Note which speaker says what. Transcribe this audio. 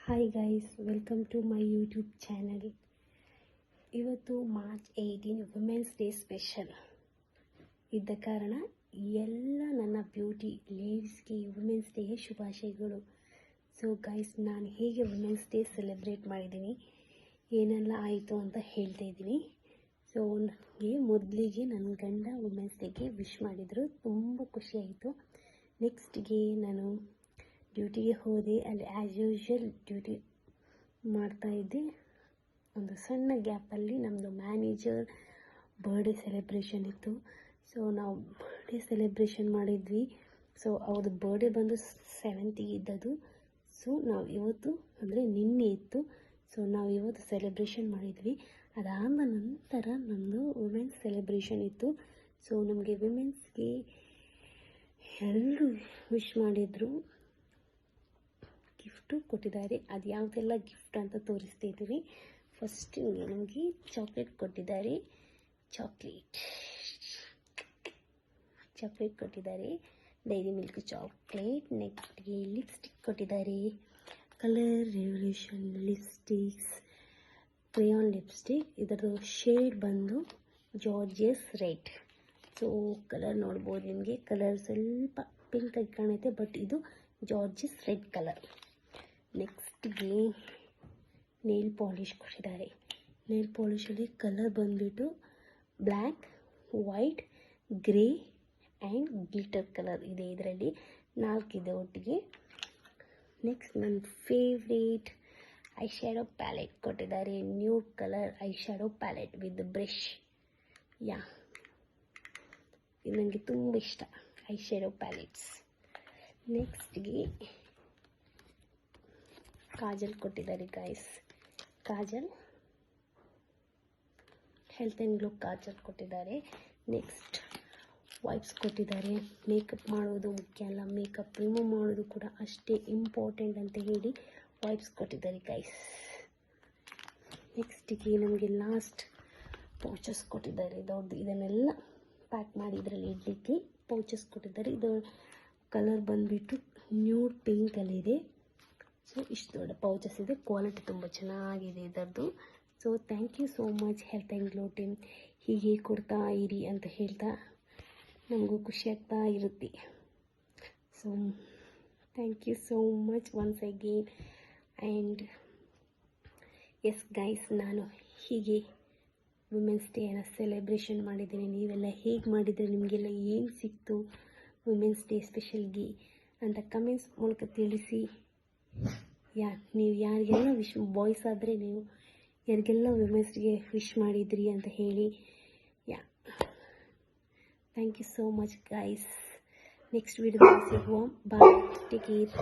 Speaker 1: Hi guys, welcome to my YouTube channel. ಇವತ್ತು March 18 women's day special ಇದ್ದ ಕಾರಣ ಎಲ್ಲ ನನ್ನ ಬ್ಯೂಟಿ ಲೇಡೀಸ್ಗೆ ವುಮೆನ್ಸ್ ಡೇಗೆ ಶುಭಾಶಯಗಳು. ಸೊ ಗೈಸ್, ನಾನು ಹೇಗೆ ವುಮೆನ್ಸ್ ಡೇ ಸೆಲೆಬ್ರೇಟ್ ಮಾಡಿದ್ದೀನಿ, ಏನೆಲ್ಲ ಆಯಿತು ಅಂತ ಹೇಳ್ತಾ ಇದ್ದೀನಿ. ಸೊ ಮೊದಲಿಗೆ ನನ್ನ ಗಂಡ ವುಮೆನ್ಸ್ ಡೇಗೆ ವಿಶ್ ಮಾಡಿದರು, ತುಂಬ ಖುಷಿಯಾಯಿತು. ನೆಕ್ಸ್ಟ್ಗೆ ನಾನು ಡ್ಯೂಟಿಗೆ ಹೋದೆ. ಅಲ್ಲಿ ಆ್ಯಸ್ ಯೂಶ್ವಲ್ ಡ್ಯೂಟಿ ಮಾಡ್ತಾಯಿದ್ದೆ. ಒಂದು ಸಣ್ಣ ಗ್ಯಾಪಲ್ಲಿ ನಮ್ಮದು ಮ್ಯಾನೇಜರ್ ಬರ್ಡೇ ಸೆಲೆಬ್ರೇಷನ್ ಇತ್ತು. ಸೊ ನಾವು ಬರ್ಡೇ ಸೆಲೆಬ್ರೇಷನ್ ಮಾಡಿದ್ವಿ. ಸೊ ಅವ್ರದ್ದು ಬರ್ಡೇ ಬಂದು 7th ಇದ್ದದ್ದು. ಸೊ ನಾವು ಇವತ್ತು ಅಂದರೆ ನಿನ್ನೆ ಇತ್ತು. ಸೊ ನಾವು ಇವತ್ತು ಸೆಲೆಬ್ರೇಷನ್ ಮಾಡಿದ್ವಿ. ಅದಾದ ನಂತರ ನಮ್ಮದು ವುಮೆನ್ಸ್ ಸೆಲೆಬ್ರೇಷನ್ ಇತ್ತು. ಸೊ ನಮಗೆ ವುಮೆನ್ಸ್ಗೆ ಎಲ್ಲರೂ ವಿಶ್ ಮಾಡಿದರು, ಗಿಫ್ಟು ಕೊಟ್ಟಿದ್ದಾರೆ. ಅದು ಯಾವುದೆಲ್ಲ ಗಿಫ್ಟ್ ಅಂತ ತೋರಿಸ್ತಾ ಇದ್ದೀವಿ. ಫಸ್ಟ್ ನಮಗೆ ಚಾಕ್ಲೇಟ್ ಕೊಟ್ಟಿದ್ದಾರೆ. ಚಾಕ್ಲೇಟ್ ಕೊಟ್ಟಿದ್ದಾರೆ, ಡೈರಿ ಮಿಲ್ಕ್ ಚಾಕ್ಲೇಟ್. ನೆಕ್ಸ್ಟ್ಗೆ ಲಿಪ್ಸ್ಟಿಕ್ ಕೊಟ್ಟಿದ್ದಾರೆ, ಕಲರ್ ರೆವಲ್ಯೂಷನ್ ಲಿಪ್ಸ್ಟಿಕ್ಸ್, ಕ್ರೇಯಾನ್ ಲಿಪ್ಸ್ಟಿಕ್. ಇದರ ಶೇಡ್ ಬಂದು ಜಾರ್ಜಿಯಸ್ ರೆಡ್. ಸೊ ಕಲರ್ ನೋಡ್ಬೋದು, ನಿಮಗೆ ಕಲರ್ ಸ್ವಲ್ಪ ಪಿಂಕ್ ಆಗಿ ಕಾಣುತ್ತೆ, ಬಟ್ ಇದು ಜಾರ್ಜಿಯಸ್ ರೆಡ್ ಕಲರ್. ನೆಕ್ಸ್ಟ್ಗೆ ನೇಲ್ ಪಾಲಿಷ್ ಕೊಟ್ಟಿದ್ದಾರೆ. ನೇಲ್ ಪಾಲಿಶಲ್ಲಿ ಕಲರ್ ಬಂದುಬಿಟ್ಟು black, white, grey and glitter colour ಇದೆ. ಇದರಲ್ಲಿ 4 ಇದೆ ಒಟ್ಟಿಗೆ. ನೆಕ್ಸ್ಟ್ ನನ್ನ ಫೇವ್ರೇಟ್ ಐ ಶ್ಯಾಡೋ ಪ್ಯಾಲೆಟ್ ಕೊಟ್ಟಿದ್ದಾರೆ. Nude colour eye shadow palette with brush. ಇದು ನನಗೆ ತುಂಬ ಇಷ್ಟ, ಐ ಶ್ಯಾಡೋ ಪ್ಯಾಲೆಟ್ಸ್. ನೆಕ್ಸ್ಟ್ಗೆ ಕಾಜಲ್ ಕೊಟ್ಟಿದ್ದಾರೆ guys. Kajal Health and Glow kajal ಕೊಟ್ಟಿದ್ದಾರೆ. ನೆಕ್ಸ್ಟ್ ವೈಪ್ಸ್ ಕೊಟ್ಟಿದ್ದಾರೆ. ಮೇಕಪ್ ಮಾಡೋದು ಮುಖ್ಯ ಅಲ್ಲ, ಮೇಕಪ್ ರಿಮೂವ್ ಮಾಡೋದು ಕೂಡ ಅಷ್ಟೇ ಇಂಪಾರ್ಟೆಂಟ್ ಅಂತ ಹೇಳಿ ವೈಪ್ಸ್ ಕೊಟ್ಟಿದ್ದಾರೆ ಗೈಸ್. ನೆಕ್ಸ್ಟಿಗೆ ನಮಗೆ ಲಾಸ್ಟ್ ಪೌಚಸ್ ಕೊಟ್ಟಿದ್ದಾರೆ. ಇದನ್ನೆಲ್ಲ ಪ್ಯಾಕ್ ಮಾಡಿ ಇದರಲ್ಲಿ ಇಡಲಿಕ್ಕೆ ಪೌಚಸ್ ಕೊಟ್ಟಿದ್ದಾರೆ. ಇದು ಕಲರ್ ಬಂದುಬಿಟ್ಟು ನ್ಯೂಡ್ ಪಿಂಕಲ್ಲಿದೆ. ಸೊ ಇಷ್ಟು ದೊಡ್ಡ ಪೌಚಸ್ ಇದೆ, ಕ್ವಾಲಿಟಿ ತುಂಬ ಚೆನ್ನಾಗಿದೆ ಇದರದ್ದು. So thank you so much health and glow team. ಹೀಗೆ ಕೊಡ್ತಾ ಇರಿ ಅಂತ ಹೇಳ್ತಾ ನಮಗೂ ಖುಷಿ ಆಗ್ತಾ ಇರುತ್ತೆ. So thank you so much once again. And yes guys, ನಾನು ಹೀಗೆ ವುಮೆನ್ಸ್ ಡೇನ ಸೆಲೆಬ್ರೇಷನ್ ಮಾಡಿದ್ದೀನಿ. ನೀವೆಲ್ಲ ಹೇಗೆ ಮಾಡಿದರೆ, ನಿಮಗೆಲ್ಲ ಏನು ಸಿಕ್ತು ವುಮೆನ್ಸ್ ಡೇ ಸ್ಪೆಷಲ್ಗೆ ಅಂತ ಕಮೆಂಟ್ಸ್ ಮೂಲಕ ತಿಳಿಸಿ. ನೀವು ಯಾರಿಗೆಲ್ಲ ಬಾಯ್ಸ್ ಆದರೆ ನೀವು ಯಾರಿಗೆಲ್ಲ ವುಮೆನ್ಸ್ಗೆ ವಿಶ್ ಮಾಡಿದ್ರಿ ಅಂತ ಹೇಳಿ. Thank you so much guys. Next ವಿಡಿಯೋದಲ್ಲಿ ಸಿಗುವ. Bye, take care.